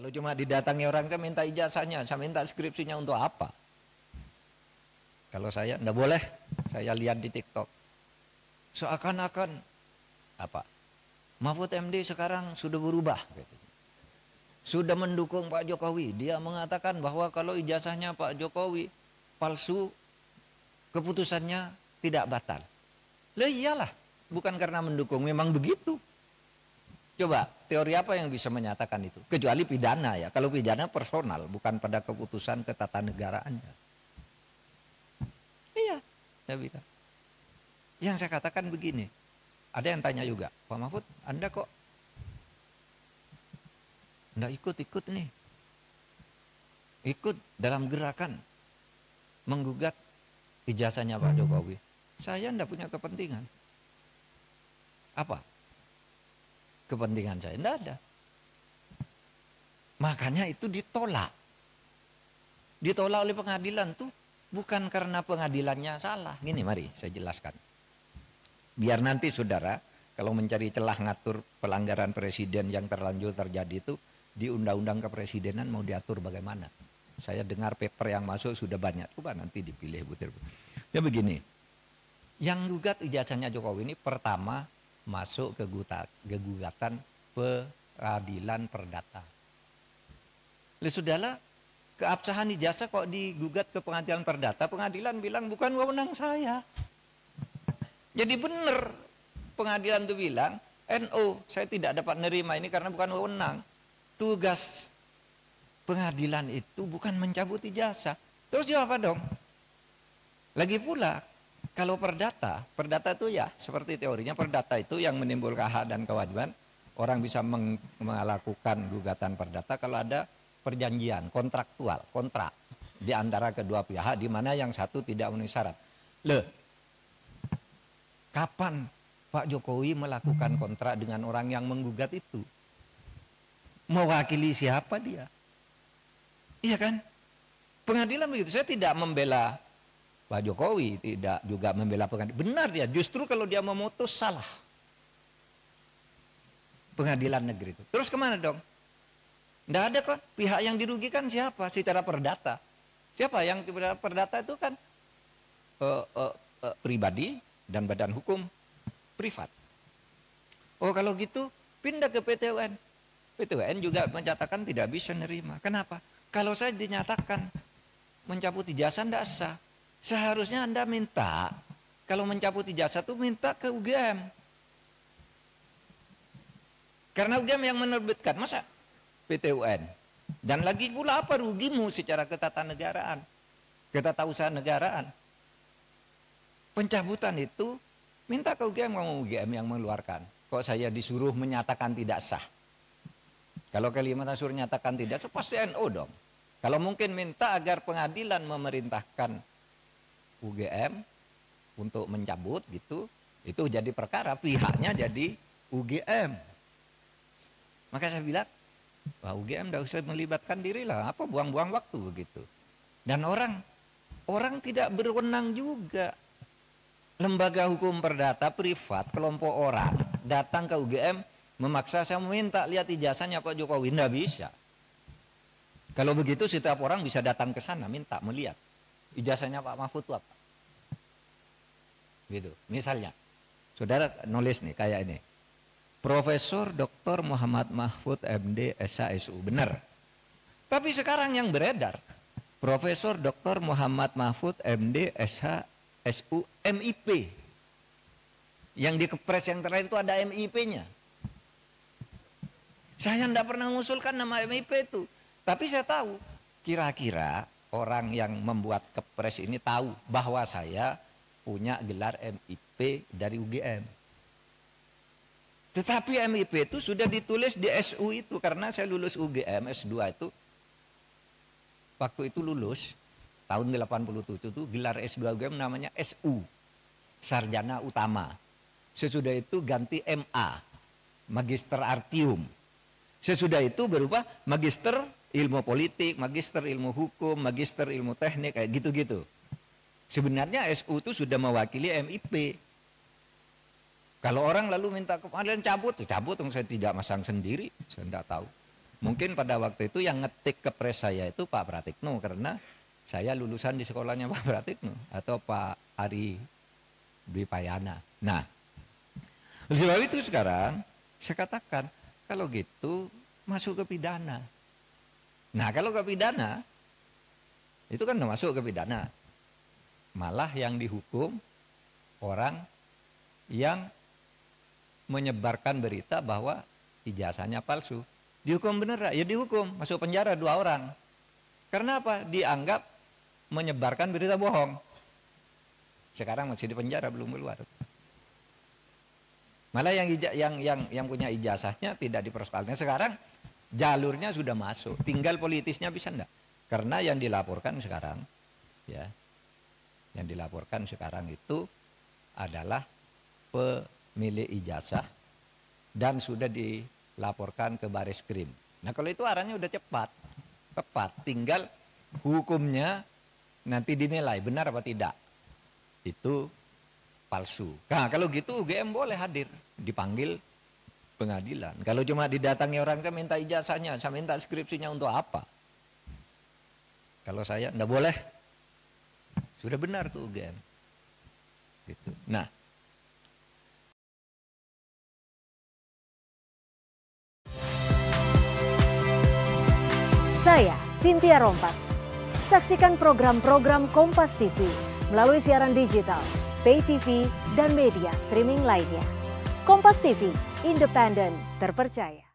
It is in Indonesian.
Kalau cuma didatangi orang, saya minta ijazahnya, saya minta skripsinya untuk apa? Kalau saya enggak boleh, saya lihat di TikTok. Seakan-akan apa? Mahfud MD sekarang sudah berubah. Sudah mendukung Pak Jokowi. Dia mengatakan bahwa kalau ijazahnya Pak Jokowi palsu, keputusannya tidak batal. Lah iyalah, bukan karena mendukung, memang begitu. Coba, teori apa yang bisa menyatakan itu? Kecuali pidana ya. Kalau pidana personal, bukan pada keputusan ketatanegaraannya. Iya, saya bilang. Yang saya katakan begini, ada yang tanya juga, Pak Mahfud, Anda kok enggak ikut-ikut nih? Ikut dalam gerakan menggugat ijazahnya Pak Jokowi. Saya enggak punya kepentingan. Apa? Kepentingan saya enggak ada. Makanya itu ditolak. Ditolak oleh pengadilan tuh bukan karena pengadilannya salah. Gini, mari saya jelaskan. Biar nanti saudara, kalau mencari celah ngatur pelanggaran presiden yang terlanjur terjadi itu, di undang-undang kepresidenan mau diatur bagaimana. Saya dengar paper yang masuk sudah banyak. Coba nanti dipilih butir. Ya begini, yang gugat ijazahnya Jokowi ini pertama masuk ke gugatan peradilan perdata. Sudahlah, keabsahan ijazah kok digugat ke pengadilan perdata, pengadilan bilang bukan wewenang saya. Jadi benar pengadilan itu bilang, NO saya tidak dapat nerima ini karena bukan wewenang. Tugas pengadilan itu bukan mencabut ijazah. Terus apa dong? Lagi pula, kalau perdata itu ya seperti teorinya, perdata itu yang menimbulkan hak dan kewajiban. Orang bisa melakukan gugatan perdata kalau ada perjanjian kontraktual, kontrak di antara kedua pihak di mana yang satu tidak memenuhi syarat. Kapan Pak Jokowi melakukan kontrak dengan orang yang menggugat itu? Mewakili siapa dia? Iya kan? Pengadilan begitu. Saya tidak membela Pak Jokowi, tidak juga membela pengadilan. Benar dia, justru kalau dia memutus salah. Pengadilan negeri itu. Terus kemana dong? Tidak ada kan? Pihak yang dirugikan siapa? Secara perdata. Siapa yang perdata itu kan pribadi dan badan hukum privat. Oh kalau gitu pindah ke PT UN. PT UN juga menyatakan tidak bisa nerima. Kenapa? Kalau saya dinyatakan mencabut ijazah tidak sah. Seharusnya Anda minta, kalau mencabut ijazah itu minta ke UGM. Karena UGM yang menerbitkan, masa PT UN? Dan lagi pula apa rugimu secara ketatanegaraan, ketatausahaan negaraan? Pencabutan itu minta ke UGM, kamu UGM yang mengeluarkan. Kok saya disuruh menyatakan tidak sah? Kalau Kalimantan suruh nyatakan tidak sah, pasti NO dong. Kalau mungkin minta agar pengadilan memerintahkan UGM untuk mencabut gitu, itu jadi perkara, pihaknya jadi UGM. Maka saya bilang, wah UGM tidak usah melibatkan diri lah, apa buang-buang waktu begitu. Dan orang tidak berwenang juga. Lembaga hukum perdata privat, kelompok orang datang ke UGM memaksa saya meminta lihat ijazahnya Pak Jokowi, tidak bisa. Kalau begitu setiap orang bisa datang ke sana minta melihat ijazahnya Pak Mahfud itu apa. Gitu. Misalnya, saudara nulis nih kayak ini. Profesor Dr. Muhammad Mahfud MD SHSU, benar. Tapi sekarang yang beredar, Profesor Dr. Muhammad Mahfud MD SHSU MIP. Yang di kepres yang terakhir itu ada MIP-nya. Saya tidak pernah mengusulkan nama MIP itu. Tapi saya tahu, kira-kira orang yang membuat kepres ini tahu bahwa saya punya gelar MIP dari UGM. Tetapi MIP itu sudah ditulis di SU itu, karena saya lulus UGM S2 itu. Waktu itu lulus, tahun 87 itu gelar S2 UGM namanya SU, Sarjana Utama. Sesudah itu ganti MA, Magister Artium. Sesudah itu berubah Magister Ilmu Politik, Magister Ilmu Hukum, Magister Ilmu Teknik, kayak gitu-gitu. Sebenarnya SU itu sudah mewakili MIP. Kalau orang lalu minta ke pengadilan cabut, cabut, saya tidak masang sendiri, saya tidak tahu. Mungkin pada waktu itu yang ngetik kepres saya itu Pak Pratikno, karena saya lulusan di sekolahnya Pak Pratikno atau Pak Ari Dwi Payana. Nah, sebab itu sekarang saya katakan kalau gitu masuk ke pidana. Nah, kalau ke pidana itu kan masuk ke pidana. Malah yang dihukum orang yang menyebarkan berita bahwa ijazahnya palsu. Dihukum bener, ya dihukum, masuk penjara 2 orang. Karena apa? Dianggap menyebarkan berita bohong. Sekarang masih di penjara, belum keluar. Malah yang punya ijazahnya tidak dipersoalkan. Sekarang jalurnya sudah masuk, tinggal politisnya bisa enggak? Karena yang dilaporkan sekarang, ya, yang dilaporkan sekarang itu adalah pemilik ijazah dan sudah dilaporkan ke Bareskrim. Nah, kalau itu arahnya udah cepat, tepat, tinggal hukumnya nanti dinilai benar apa tidak. Itu palsu. Nah, kalau gitu UGM boleh hadir, dipanggil pengadilan. Kalau cuma didatangi orang, saya minta ijazahnya, saya minta skripsinya untuk apa? Kalau saya enggak boleh. Sudah benar tuh UGM. Gitu. Nah, saya Cynthia Rompas. Saksikan program-program Kompas TV melalui siaran digital, pay TV, dan media streaming lainnya. Kompas TV, independen, terpercaya.